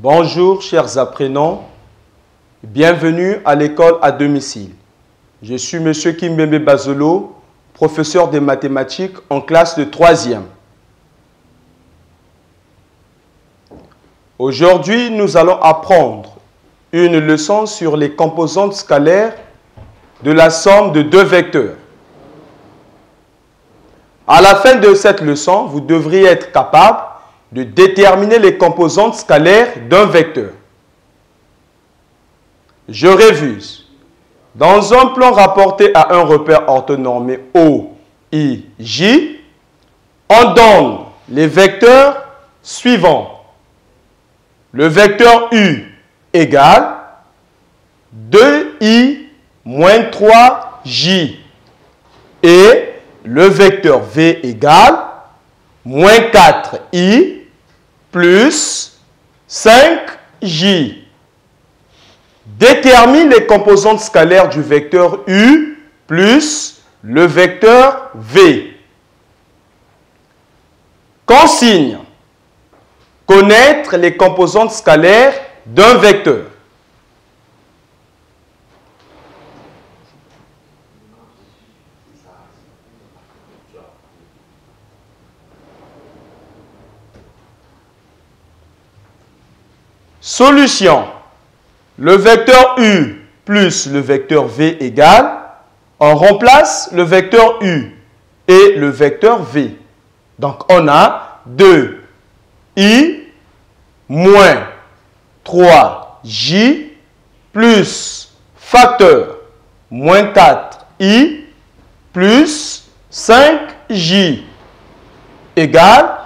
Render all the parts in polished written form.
Bonjour chers apprenants, bienvenue à l'école à domicile. Je suis M. Kimbembe Bazolo, professeur de mathématiques en classe de 3e. Aujourd'hui, nous allons apprendre une leçon sur les composantes scalaires de la somme de deux vecteurs. À la fin de cette leçon, vous devriez être capable de déterminer les composantes scalaires d'un vecteur. Je révise. Dans un plan rapporté à un repère orthonormé O, I, J, on donne les vecteurs suivants. Le vecteur U égale 2I moins 3J et le vecteur V égale moins 4I plus 5J. Détermine les composantes scalaires du vecteur U plus le vecteur V. Consigne. Connaître les composantes scalaires d'un vecteur. Solution. Le vecteur U plus le vecteur V égale, on remplace le vecteur U et le vecteur V. Donc on a 2I moins 3J plus facteur moins 4I plus 5J égale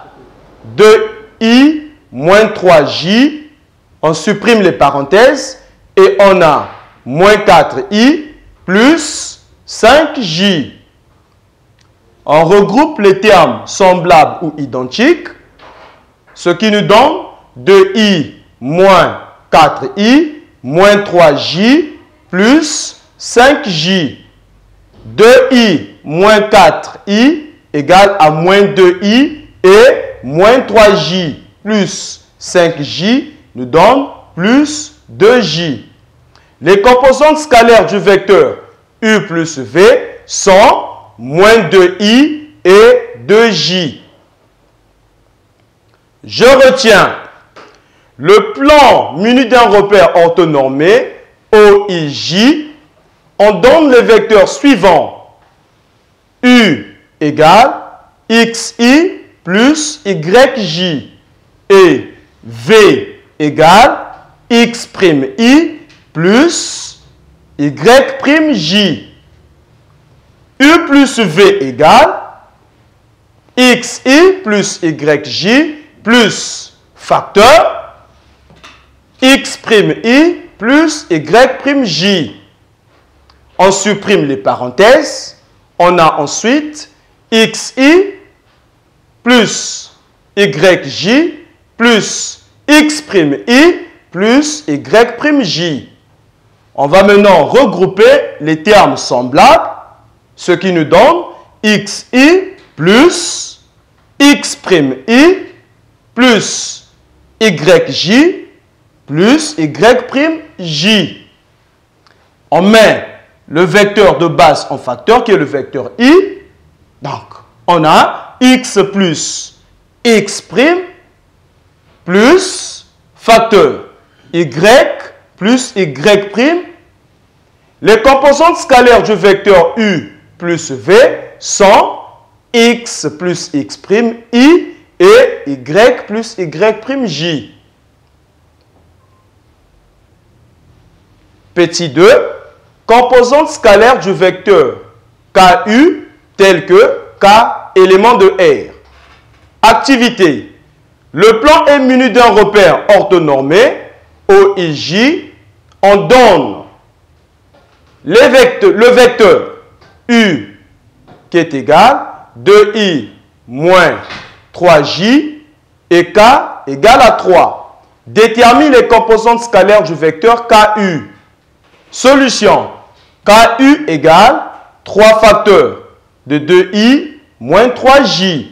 2I moins 3J. On supprime les parenthèses et on a moins 4i plus 5j. On regroupe les termes semblables ou identiques, ce qui nous donne 2i moins 4i moins 3j plus 5j. 2i moins 4i égale à moins 2i et moins 3j plus 5j nous donne plus 2j. Les composantes scalaires du vecteur U plus V sont moins 2i et 2j. Je retiens le plan muni d'un repère orthonormé OIJ. On donne les vecteurs suivants. U égale xi plus yj et V égale x'I plus y'J. U plus V égale xi plus yj plus facteur x'I plus y'J. On supprime les parenthèses. On a ensuite xi plus yj plus x'I plus y'J. On va maintenant regrouper les termes semblables, ce qui nous donne xi plus x'I plus yj plus y'J. On met le vecteur de base en facteur qui est le vecteur I. Donc, on a x plus x' plus facteur y plus y'. Les composantes scalaires du vecteur U plus V sont x plus x'I et y plus y'J. Petit 2, composantes scalaires du vecteur KU tel que K élément de R. Activité. Le plan est muni d'un repère orthonormé OIJ. On donne le vecteur U qui est égal 2i moins 3j et K égale à 3. Détermine les composantes scalaires du vecteur KU. Solution. KU égale 3 facteurs de 2i moins 3j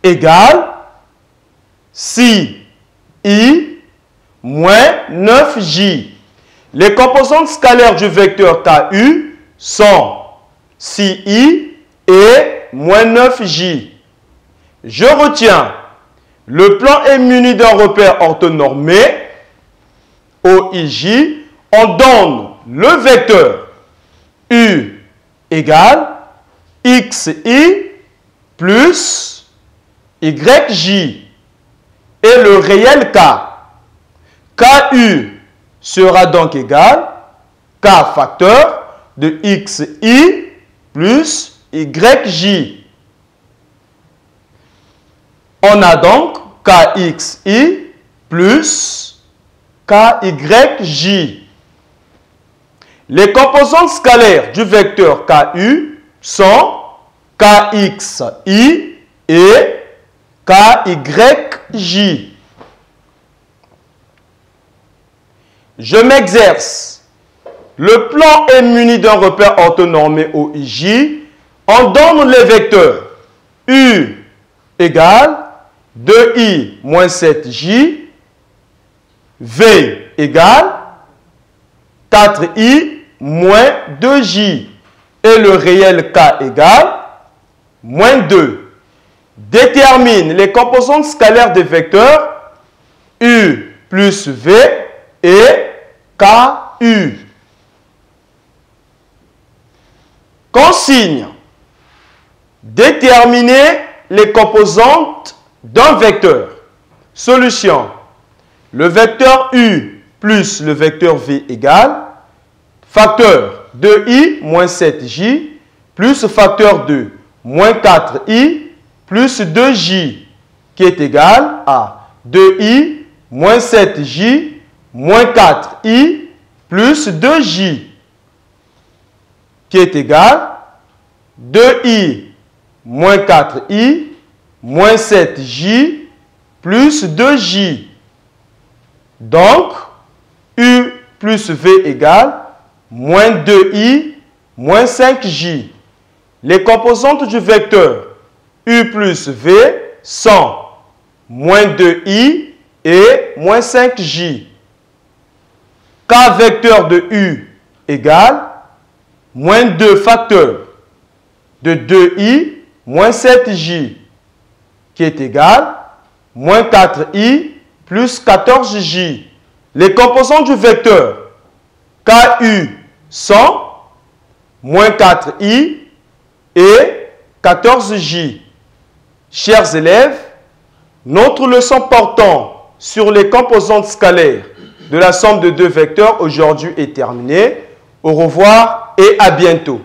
égale si I moins 9j. Les composantes scalaires du vecteur KU sont 6i et moins 9j. Je retiens, le plan est muni d'un repère orthonormé, OIJ. On donne le vecteur U égale XI plus YJ et le réel K. KU sera donc égal K facteur de XI plus YJ. On a donc KXI plus KYJ. Les composantes scalaires du vecteur KU sont KXI et KYJ. Je m'exerce. Le plan est muni d'un repère orthonormé OIJ. On donne les vecteurs U égale 2i moins 7j, V égale 4i moins 2j et le réel K égale moins 2. Détermine les composantes scalaires des vecteurs U plus V et KU. Consigne. Déterminer les composantes d'un vecteur. Solution. Le vecteur U plus le vecteur V égale facteur 2i moins 7j plus facteur 2 moins 4i plus 2j qui est égal à 2i moins 7j moins 4i plus 2j qui est égal 2i moins 4i moins 7j plus 2j. Donc, U plus V égale moins 2i moins 5j. Les composantes du vecteur U plus V sont moins 2i et moins 5j. K vecteur de U égale moins 2 facteur de 2i moins 7j qui est égal moins 4i plus 14j. Les composantes du vecteur KU sont moins 4i et 14j. Chers élèves, notre leçon portant sur les composantes scalaires de la somme de deux vecteurs aujourd'hui est terminée. Au revoir et à bientôt.